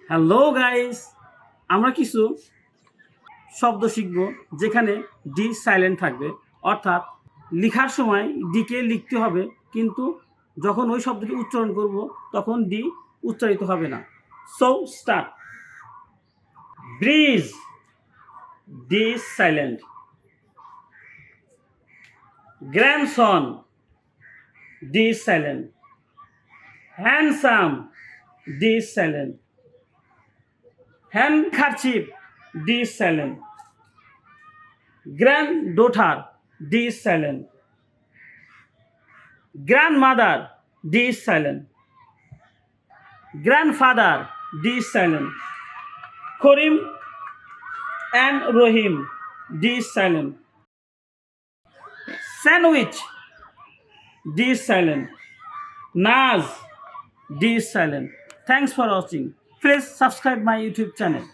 Hello guys, আমরা কিছু শব্দ শিখব যেখানে ডি সাইলেন্ট থাকবে, অর্থাৎ লেখার সময় ডিকে লিখতে হবে, কিন্তু যখন ওই শব্দটি উচ্চারণ করব তখন ডি উচ্চারিত হবে না। So start. Bridge, D silent. Grandson, D silent. Handsome, D silent. handkerchief, D is silent. Granddaughter, D is silent. Grandmother, D is silent. Grandfather, D is silent. Korim and Rohim, D is silent. Sandwich, D is silent. Naz, D is silent. Thanks for watching. Please subscribe my YouTube channel.